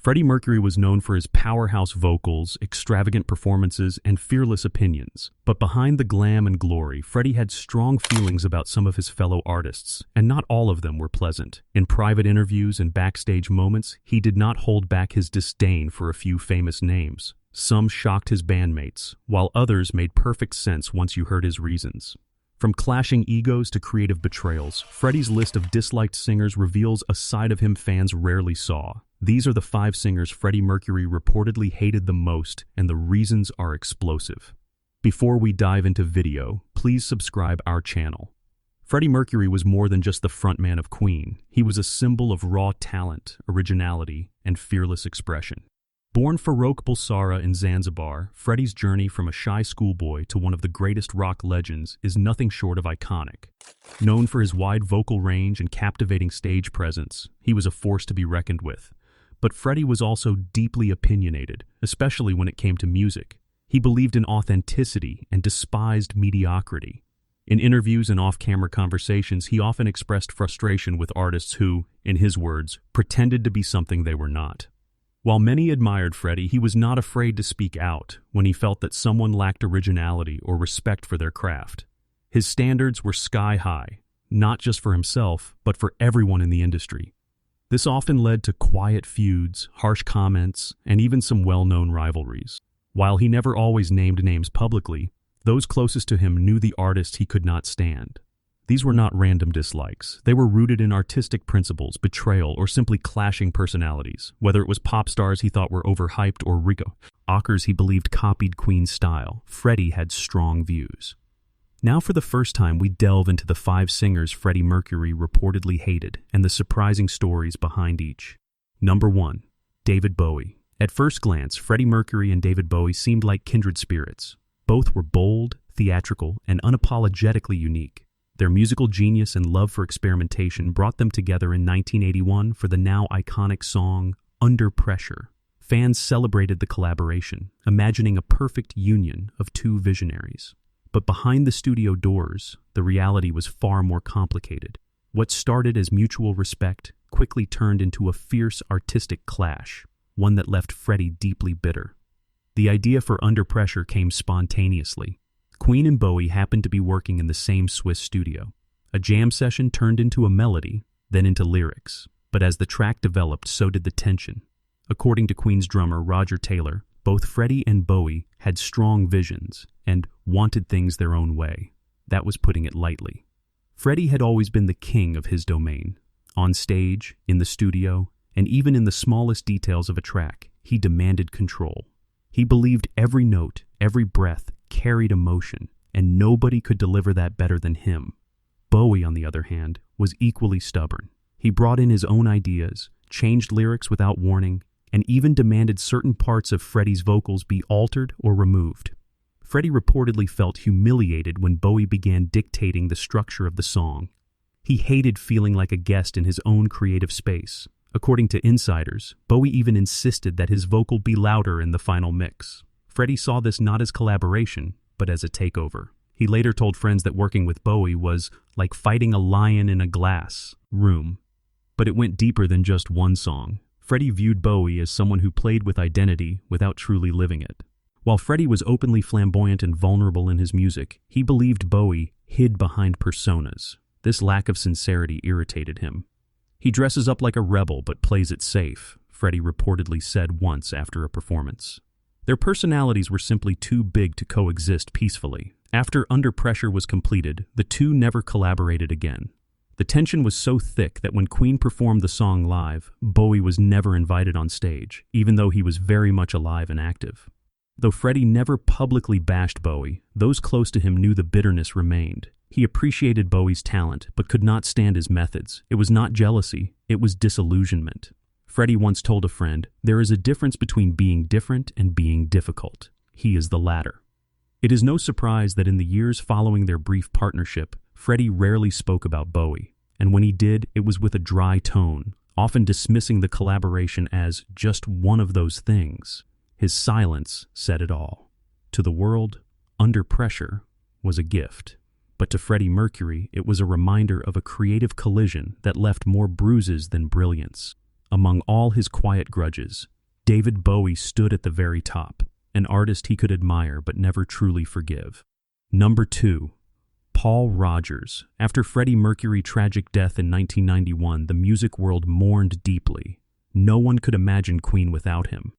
Freddie Mercury was known for his powerhouse vocals, extravagant performances, and fearless opinions. But behind the glam and glory, Freddie had strong feelings about some of his fellow artists, and not all of them were pleasant. In private interviews and backstage moments, he did not hold back his disdain for a few famous names. Some shocked his bandmates, while others made perfect sense once you heard his reasons. From clashing egos to creative betrayals, Freddie's list of disliked singers reveals a side of him fans rarely saw. These are the 5 singers Freddie Mercury reportedly hated the most, and the reasons are explosive. Before we dive into video, please subscribe our channel. Freddie Mercury was more than just the frontman of Queen. He was a symbol of raw talent, originality, and fearless expression. Born Farouk Bulsara in Zanzibar, Freddie's journey from a shy schoolboy to one of the greatest rock legends is nothing short of iconic. Known for his wide vocal range and captivating stage presence, he was a force to be reckoned with. But Freddie was also deeply opinionated, especially when it came to music. He believed in authenticity and despised mediocrity. In interviews and off-camera conversations, he often expressed frustration with artists who, in his words, pretended to be something they were not. While many admired Freddie, he was not afraid to speak out when he felt that someone lacked originality or respect for their craft. His standards were sky high, not just for himself, but for everyone in the industry. This often led to quiet feuds, harsh comments, and even some well-known rivalries. While he never always named names publicly, those closest to him knew the artists he could not stand. These were not random dislikes. They were rooted in artistic principles, betrayal, or simply clashing personalities. Whether it was pop stars he thought were overhyped or rockers he believed copied Queen's style, Freddie had strong views. Now for the first time we delve into the 5 singers Freddie Mercury reportedly hated and the surprising stories behind each. Number 1. David Bowie. At first glance, Freddie Mercury and David Bowie seemed like kindred spirits. Both were bold, theatrical, and unapologetically unique. Their musical genius and love for experimentation brought them together in 1981 for the now iconic song, Under Pressure. Fans celebrated the collaboration, imagining a perfect union of 2 visionaries. But behind the studio doors, the reality was far more complicated. What started as mutual respect quickly turned into a fierce artistic clash, one that left Freddie deeply bitter. The idea for Under Pressure came spontaneously. Queen and Bowie happened to be working in the same Swiss studio. A jam session turned into a melody, then into lyrics. But as the track developed, so did the tension. According to Queen's drummer Roger Taylor, both Freddie and Bowie had strong visions and wanted things their own way. That was putting it lightly. Freddie had always been the king of his domain. On stage, in the studio, and even in the smallest details of a track, he demanded control. He believed every note, every breath, carried emotion, and nobody could deliver that better than him. Bowie, on the other hand, was equally stubborn. He brought in his own ideas, changed lyrics without warning, and even demanded certain parts of Freddie's vocals be altered or removed. Freddie reportedly felt humiliated when Bowie began dictating the structure of the song. He hated feeling like a guest in his own creative space. According to insiders, Bowie even insisted that his vocal be louder in the final mix. Freddie saw this not as collaboration, but as a takeover. He later told friends that working with Bowie was like fighting a lion in a glass room. But it went deeper than just one song. Freddie viewed Bowie as someone who played with identity without truly living it. While Freddie was openly flamboyant and vulnerable in his music, he believed Bowie hid behind personas. This lack of sincerity irritated him. "He dresses up like a rebel but plays it safe," Freddie reportedly said once after a performance. Their personalities were simply too big to coexist peacefully. After Under Pressure was completed, the two never collaborated again. The tension was so thick that when Queen performed the song live, Bowie was never invited on stage, even though he was very much alive and active. Though Freddie never publicly bashed Bowie, those close to him knew the bitterness remained. He appreciated Bowie's talent, but could not stand his methods. It was not jealousy, it was disillusionment. Freddie once told a friend, "There is a difference between being different and being difficult. He is the latter." It is no surprise that in the years following their brief partnership, Freddie rarely spoke about Bowie, and when he did, it was with a dry tone, often dismissing the collaboration as just one of those things. His silence said it all. To the world, Under Pressure was a gift. But to Freddie Mercury, it was a reminder of a creative collision that left more bruises than brilliance. Among all his quiet grudges, David Bowie stood at the very top, an artist he could admire but never truly forgive. Number 2. Paul Rogers. After Freddie Mercury's tragic death in 1991, the music world mourned deeply. No one could imagine Queen without him.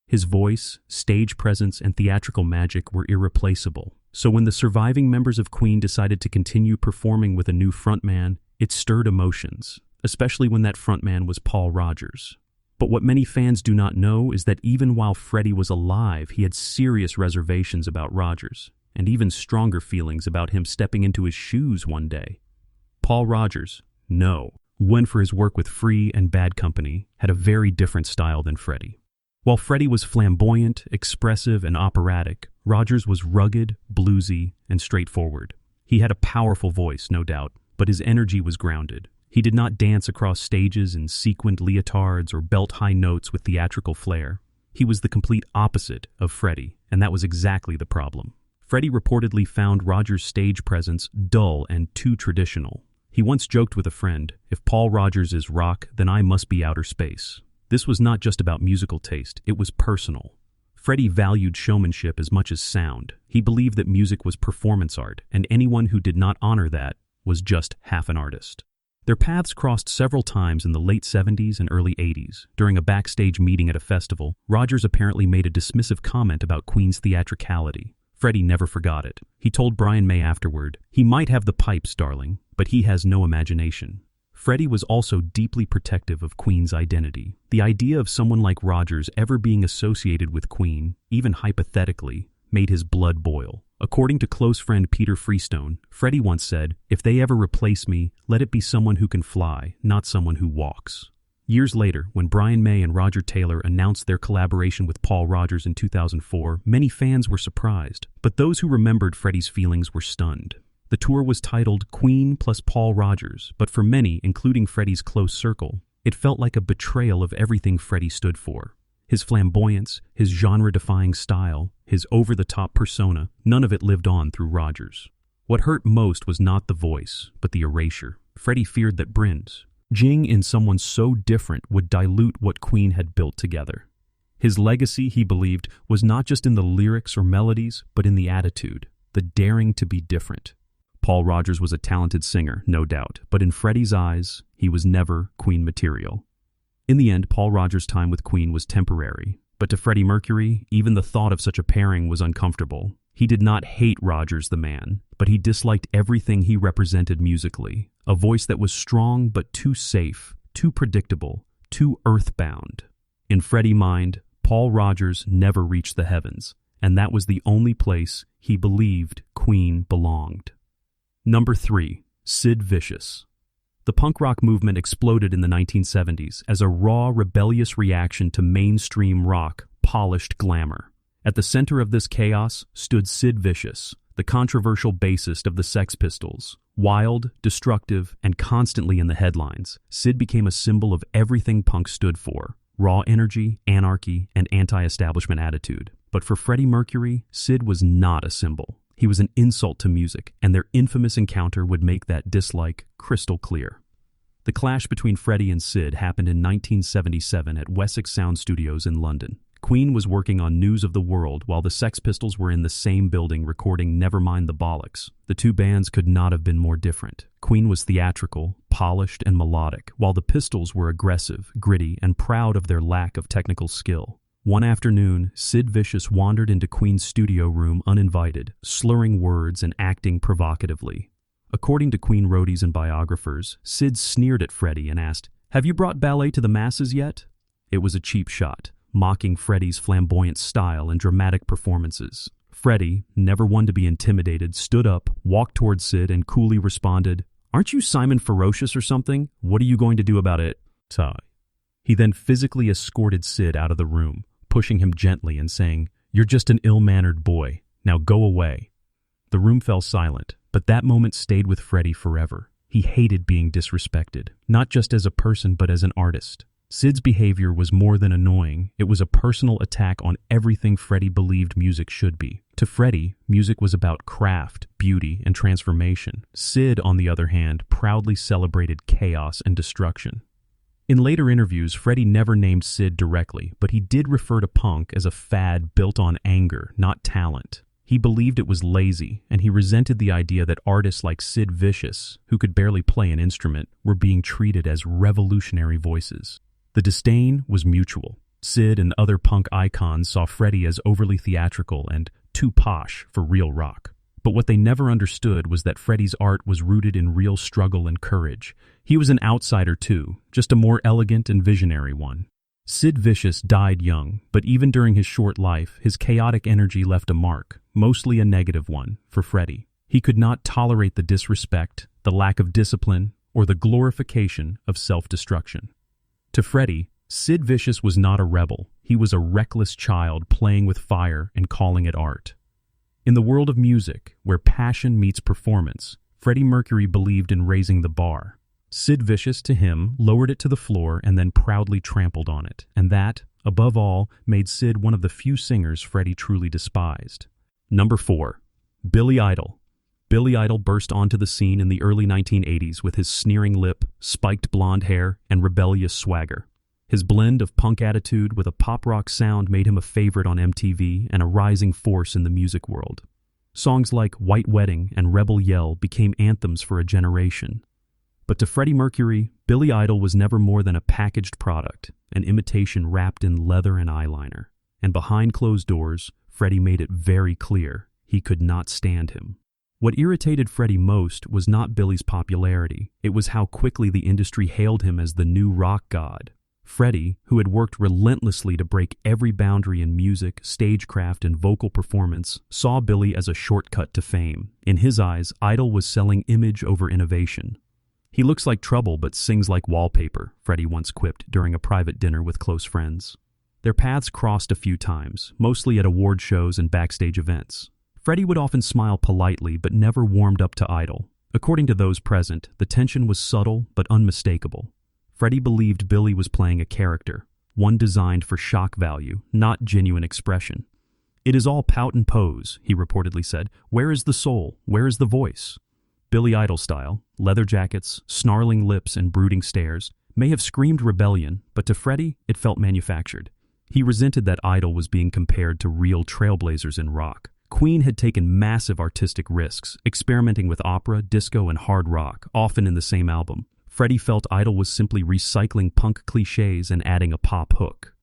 His voice, stage presence, and theatrical magic were irreplaceable. So when the surviving members of Queen decided to continue performing with a new frontman, it stirred emotions, especially when that frontman was Paul Rogers. But what many fans do not know is that even while Freddie was alive, he had serious reservations about Rogers, and even stronger feelings about him stepping into his shoes one day. Paul Rogers, known for his work with Free and Bad Company, had a very different style than Freddie. While Freddie was flamboyant, expressive, and operatic, Rogers was rugged, bluesy, and straightforward. He had a powerful voice, no doubt, but his energy was grounded. He did not dance across stages in sequined leotards or belt high notes with theatrical flair. He was the complete opposite of Freddie, and that was exactly the problem. Freddie reportedly found Rogers' stage presence dull and too traditional. He once joked with a friend, "If Paul Rogers is rock, then I must be outer space." This was not just about musical taste, it was personal. Freddie valued showmanship as much as sound. He believed that music was performance art, and anyone who did not honor that was just half an artist. Their paths crossed several times in the late 70s and early 80s. During a backstage meeting at a festival, Rogers apparently made a dismissive comment about Queen's theatricality. Freddie never forgot it. He told Brian May afterward, "He might have the pipes, darling, but he has no imagination." Freddie was also deeply protective of Queen's identity. The idea of someone like Rogers ever being associated with Queen, even hypothetically, made his blood boil. According to close friend Peter Freestone, Freddie once said, "If they ever replace me, let it be someone who can fly, not someone who walks." Years later, when Brian May and Roger Taylor announced their collaboration with Paul Rogers in 2004, many fans were surprised, but those who remembered Freddie's feelings were stunned. The tour was titled Queen plus Paul Rogers, but for many, including Freddie's close circle, it felt like a betrayal of everything Freddie stood for. His flamboyance, his genre-defying style, his over-the-top persona, none of it lived on through Rogers. What hurt most was not the voice, but the erasure. Freddie feared that bringing in someone so different would dilute what Queen had built together. His legacy, he believed, was not just in the lyrics or melodies, but in the attitude, the daring to be different. Paul Rogers was a talented singer, no doubt, but in Freddie's eyes, he was never Queen material. In the end, Paul Rogers' time with Queen was temporary, but to Freddie Mercury, even the thought of such a pairing was uncomfortable. He did not hate Rogers the man, but he disliked everything he represented musically. A voice that was strong but too safe, too predictable, too earthbound. In Freddie's mind, Paul Rogers never reached the heavens, and that was the only place he believed Queen belonged. Number 3. Sid Vicious. The punk rock movement exploded in the 1970s as a raw, rebellious reaction to mainstream rock, polished glamour. At the center of this chaos stood Sid Vicious, the controversial bassist of the Sex Pistols. Wild, destructive, and constantly in the headlines, Sid became a symbol of everything punk stood for: raw energy, anarchy, and anti-establishment attitude. But for Freddie Mercury, Sid was not a symbol. He was an insult to music, and their infamous encounter would make that dislike crystal clear. The clash between Freddie and Sid happened in 1977 at Wessex Sound Studios in London. Queen was working on News of the World while the Sex Pistols were in the same building recording Nevermind the Bollocks. The two bands could not have been more different. Queen was theatrical, polished, and melodic, while the Pistols were aggressive, gritty, and proud of their lack of technical skill. One afternoon, Sid Vicious wandered into Queen's studio room uninvited, slurring words and acting provocatively. According to Queen roadies and biographers, Sid sneered at Freddie and asked, "Have you brought ballet to the masses yet?" It was a cheap shot, mocking Freddie's flamboyant style and dramatic performances. Freddie, never one to be intimidated, stood up, walked towards Sid, and coolly responded, "Aren't you Simon Ferocious or something? What are you going to do about it?" He then physically escorted Sid out of the room, pushing him gently and saying, "You're just an ill-mannered boy. Now go away." The room fell silent, but that moment stayed with Freddie forever. He hated being disrespected, not just as a person but as an artist. Sid's behavior was more than annoying. It was a personal attack on everything Freddie believed music should be. To Freddie, music was about craft, beauty, and transformation. Sid, on the other hand, proudly celebrated chaos and destruction. In later interviews, Freddie never named Sid directly, but he did refer to punk as a fad built on anger, not talent. He believed it was lazy, and he resented the idea that artists like Sid Vicious, who could barely play an instrument, were being treated as revolutionary voices. The disdain was mutual. Sid and other punk icons saw Freddie as overly theatrical and too posh for real rock. But what they never understood was that Freddie's art was rooted in real struggle and courage. He was an outsider too, just a more elegant and visionary one. Sid Vicious died young, but even during his short life, his chaotic energy left a mark, mostly a negative one, for Freddie. He could not tolerate the disrespect, the lack of discipline, or the glorification of self-destruction. To Freddie, Sid Vicious was not a rebel. He was a reckless child playing with fire and calling it art. In the world of music, where passion meets performance, Freddie Mercury believed in raising the bar. Sid Vicious, to him, lowered it to the floor and then proudly trampled on it, and that, above all, made Sid one of the few singers Freddie truly despised. Number 4. Billy Idol. Billy Idol burst onto the scene in the early 1980s with his sneering lip, spiked blonde hair, and rebellious swagger. His blend of punk attitude with a pop-rock sound made him a favorite on MTV and a rising force in the music world. Songs like White Wedding and Rebel Yell became anthems for a generation. But to Freddie Mercury, Billy Idol was never more than a packaged product, an imitation wrapped in leather and eyeliner. And behind closed doors, Freddie made it very clear he could not stand him. What irritated Freddie most was not Billy's popularity. It was how quickly the industry hailed him as the new rock god. Freddie, who had worked relentlessly to break every boundary in music, stagecraft, and vocal performance, saw Billy as a shortcut to fame. In his eyes, Idol was selling image over innovation. "He looks like trouble but sings like wallpaper," Freddie once quipped during a private dinner with close friends. Their paths crossed a few times, mostly at award shows and backstage events. Freddie would often smile politely but never warmed up to Idol. According to those present, the tension was subtle but unmistakable. Freddie believed Billy was playing a character, one designed for shock value, not genuine expression. "It is all pout and pose," he reportedly said. "Where is the soul? Where is the voice?" Billy Idol style, leather jackets, snarling lips, and brooding stares, may have screamed rebellion, but to Freddie, it felt manufactured. He resented that Idol was being compared to real trailblazers in rock. Queen had taken massive artistic risks, experimenting with opera, disco, and hard rock, often in the same album. Freddie felt Idol was simply recycling punk cliches and adding a pop hook.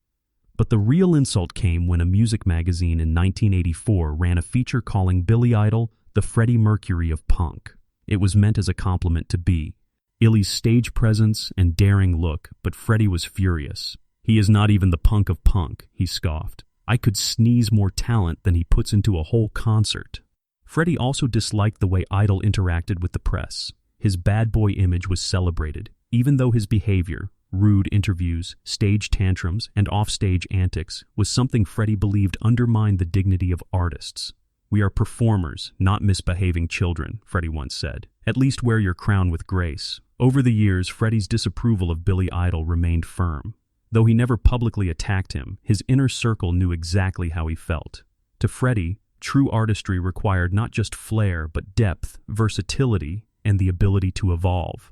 But the real insult came when a music magazine in 1984 ran a feature calling Billy Idol the Freddie Mercury of punk. It was meant as a compliment to B. Illy's stage presence and daring look, but Freddie was furious. "He is not even the punk of punk," he scoffed. "I could sneeze more talent than he puts into a whole concert." Freddie also disliked the way Idol interacted with the press. His bad boy image was celebrated, even though his behavior, rude interviews, stage tantrums, and offstage antics, was something Freddie believed undermined the dignity of artists. "We are performers, not misbehaving children," Freddie once said. "At least wear your crown with grace." Over the years, Freddie's disapproval of Billy Idol remained firm. Though he never publicly attacked him, his inner circle knew exactly how he felt. To Freddie, true artistry required not just flair, but depth, versatility, and the ability to evolve.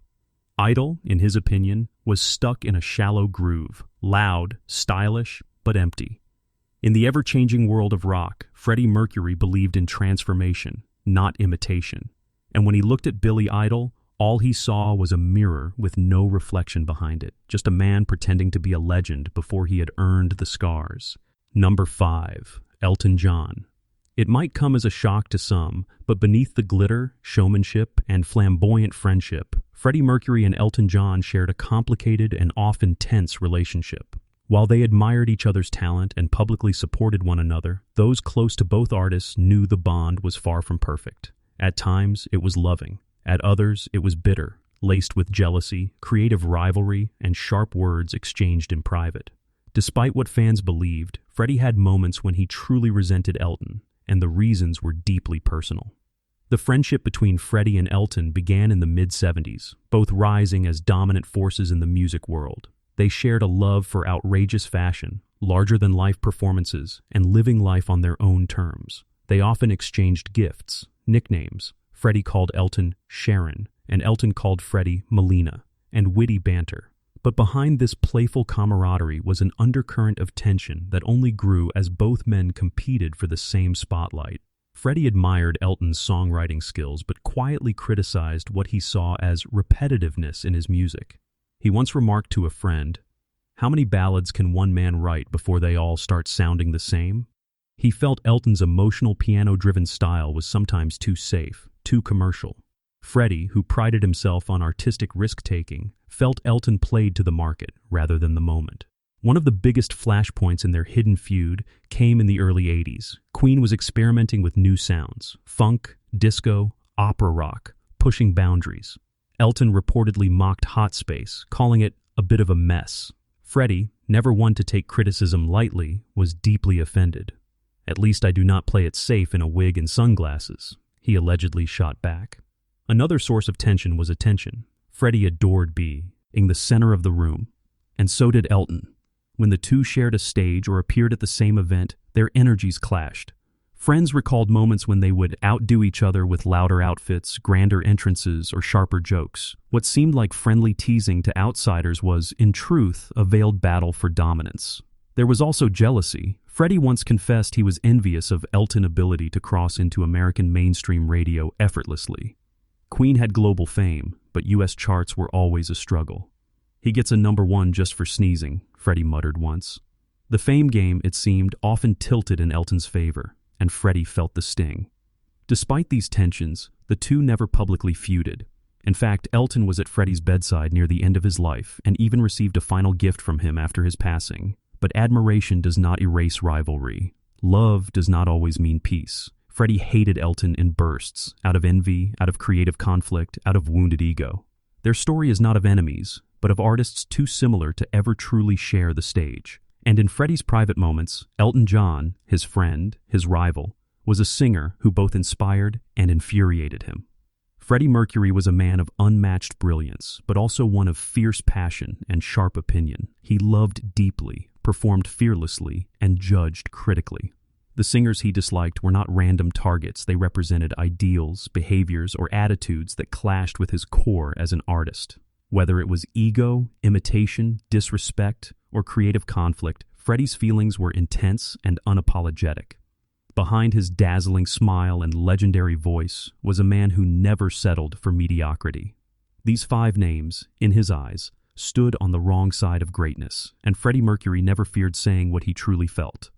Idol, in his opinion, was stuck in a shallow groove, loud, stylish, but empty. In the ever-changing world of rock, Freddie Mercury believed in transformation, not imitation. And when he looked at Billy Idol, all he saw was a mirror with no reflection behind it, just a man pretending to be a legend before he had earned the scars. Number 5. Elton John. It might come as a shock to some, but beneath the glitter, showmanship, and flamboyant friendship, Freddie Mercury and Elton John shared a complicated and often tense relationship. While they admired each other's talent and publicly supported one another, those close to both artists knew the bond was far from perfect. At times, it was loving. At others, it was bitter, laced with jealousy, creative rivalry, and sharp words exchanged in private. Despite what fans believed, Freddie had moments when he truly resented Elton, and the reasons were deeply personal. The friendship between Freddie and Elton began in the mid-70s, both rising as dominant forces in the music world. They shared a love for outrageous fashion, larger-than-life performances, and living life on their own terms. They often exchanged gifts, nicknames. Freddie called Elton Sharon, and Elton called Freddie Melina, and witty banter. But behind this playful camaraderie was an undercurrent of tension that only grew as both men competed for the same spotlight. Freddie admired Elton's songwriting skills but quietly criticized what he saw as repetitiveness in his music. He once remarked to a friend, "How many ballads can one man write before they all start sounding the same?" He felt Elton's emotional piano-driven style was sometimes too safe, too commercial. Freddie, who prided himself on artistic risk-taking, felt Elton played to the market rather than the moment. One of the biggest flashpoints in their hidden feud came in the early 80s. Queen was experimenting with new sounds, funk, disco, opera rock, pushing boundaries. Elton reportedly mocked Hot Space, calling it a bit of a mess. Freddie, never one to take criticism lightly, was deeply offended. "At least I do not play it safe in a wig and sunglasses," he allegedly shot back. Another source of tension was attention. Freddie adored being in the center of the room, and so did Elton. When the two shared a stage or appeared at the same event, their energies clashed. Friends recalled moments when they would outdo each other with louder outfits, grander entrances, or sharper jokes. What seemed like friendly teasing to outsiders was, in truth, a veiled battle for dominance. There was also jealousy. Freddie once confessed he was envious of Elton's ability to cross into American mainstream radio effortlessly. Queen had global fame, but U.S. charts were always a struggle. "He gets a #1 just for sneezing," Freddie muttered once. The fame game, it seemed, often tilted in Elton's favor, and Freddie felt the sting. Despite these tensions, the two never publicly feuded. In fact, Elton was at Freddie's bedside near the end of his life and even received a final gift from him after his passing. But admiration does not erase rivalry. Love does not always mean peace. Freddie hated Elton in bursts, out of envy, out of creative conflict, out of wounded ego. Their story is not of enemies, but of artists too similar to ever truly share the stage. And in Freddie's private moments, Elton John, his friend, his rival, was a singer who both inspired and infuriated him. Freddie Mercury was a man of unmatched brilliance, but also one of fierce passion and sharp opinion. He loved deeply, performed fearlessly, and judged critically. The singers he disliked were not random targets. They represented ideals, behaviors, or attitudes that clashed with his core as an artist. Whether it was ego, imitation, disrespect, or creative conflict, Freddie's feelings were intense and unapologetic. Behind his dazzling smile and legendary voice was a man who never settled for mediocrity. These 5 names, in his eyes, stood on the wrong side of greatness, and Freddie Mercury never feared saying what he truly felt.